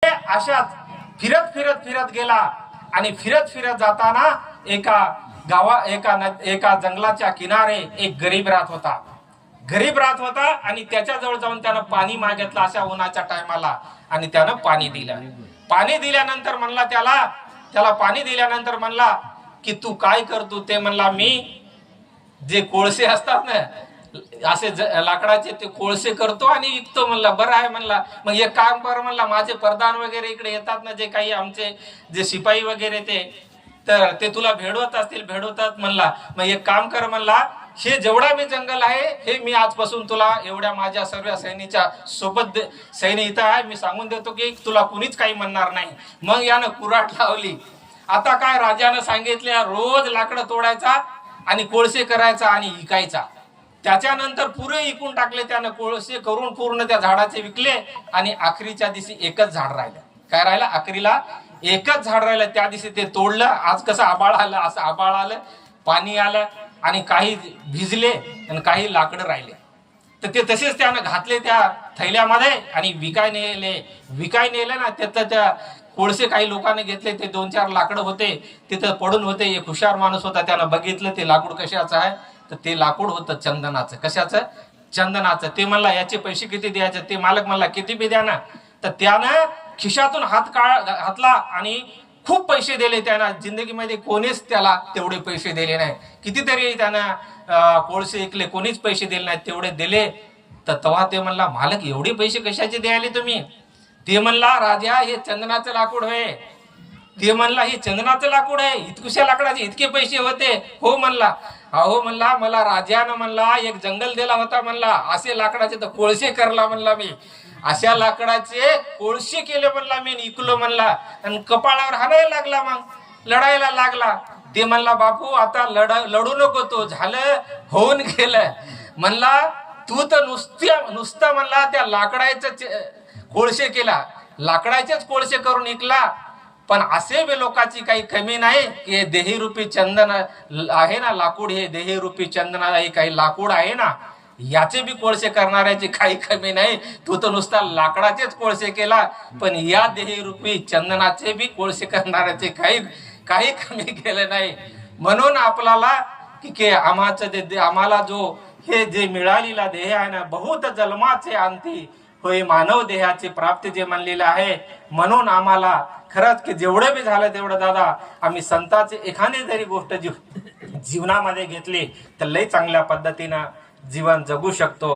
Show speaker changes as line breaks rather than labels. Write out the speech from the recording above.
अशाच फिरत फिरत फिरत गेला आणि फिरत फिरत जाताना एका जंगलाच्या किनारे एक गरीब राहत होता आणि त्याच्याजवळ जाऊन त्यानं पाणी मागितलं अशा उन्हाच्या टायमाला आणि त्यानं पाणी दिल्यानंतर म्हणला त्याला पाणी दिल्यानंतर म्हणला की तू काय करतो? ते म्हणला मी जे कोळसे असतात ना असे लाकडाचे ते कोळसे करतो आणि विकतो. म्हणला बरं आहे म्हणला. मग एक काम कर म्हणला, माझे प्रधान वगैरे इकडे येतात ना, जे काही आमचे जे शिपाई वगैरे ते तुला भेडवतात म्हणला. मग एक काम कर म्हणला, हे जेवढा मी जंगल आहे हे मी आजपासून तुला एवढ्या माझ्या सर्व सैनिच्या सोबत सैन्य इथं आहे, मी सांगून देतो की तुला कुणीच काही म्हणणार नाही. मग यानं कुऱ्हाड लावली. आता काय राजानं सांगितले, रोज लाकडं तोडायचा आणि कोळसे करायचा आणि विकायचा. त्याच्यानंतर पुरे इकून टाकले त्यानं, कोळसे करून पूर्ण त्या झाडाचे विकले आणि आखरीच्या दिवशी एकच झाड राहिलं. काय राहिलं? आखरीला एकच झाड राहिलं. त्या दिवशी ते तोडलं. आज कसं आबाळ आलं, असं आबाळ आलं, पाणी आलं आणि काही भिजले आणि काही लाकडं राहिले. तर ते तसेच त्यानं घातले त्या थैल्यामध्ये आणि विकाय नेले ना. त्या कोळसे काही लोकांनी घेतले. ते 2-4 लाकडं होते तिथं पडून होते. एक हुशार माणूस होता, त्यानं बघितलं ते लाकूड कशाचं आहे, तर ते लाकूड होतं चंदनाचं. कशाचं? चंदनाचं. ते म्हणला याचे पैसे किती द्यायचे? ते मालक म्हणला किती बी द्या ना. तर त्यानं खिशातून हात घातला आणि खूप पैसे दिले. त्यानं जिंदगीमध्ये कोणीच त्याला तेवढे पैसे दिले नाही. कितीतरी त्यानं कोळसे ऐकले, कोणीच पैसे दिले नाही, तेवढे दिले. तर तेव्हा ते म्हणला, मालक एवढे पैसे कशाचे द्यायले तुम्ही? ते म्हणला, राजा हे चंदनाचं लाकूड होय. ते म्हणला, हे चंदनाचं लाकूड आहे, इतकुशा लाकडाचे इतके पैसे होते? हो म्हणला. अहो म्हणला, मला राजानं म्हणला एक जंगल दिला होता म्हणला, असे लाकडाचे तर कोळसे करला म्हणला मी. अशा लाकडाचे कोळसे केले म्हणला मी, इकलो म्हणला. आणि कपाळावर हाणायला लागला, मग लढायला लागला. ते म्हणला, बापू आता लढू नको, तो झालं होऊन गेलं म्हणला. तू तर नुसतं म्हणला त्या लाकडाचं कोळसे केला, लाकडाचेच कोळसे करून इकला. पण असे बी लोकांची काही कमी नाही की देहीरूपी चंदन आहे ना, लाकूड हे देहीरूपी चंदन आहे, काही लाकूड आहे ना, याचे बी कोळसे करणाऱ्याची काही कमी नाही. तू तर नुसता लाकडाचेच कोळसे केला, पण या देहीरूपी चंदनाचे बी कोळसे करणाऱ्याचे काही कमी केलं नाही. म्हणून आपल्याला की आम्हाला जो हे जे मिळालेला देह आहे ना, बहुत जन्माचे अंती होय मानव देहाची प्राप्ती जे म्हणलेलं आहे. म्हणून आम्हाला खरंच की जेवढं बी झालं तेवढं दादा आम्ही संतांची एखादी जरी गोष्ट जीवनामध्ये घेतली तर लय चांगल्या पद्धतीनं जीवन जगू शकतो.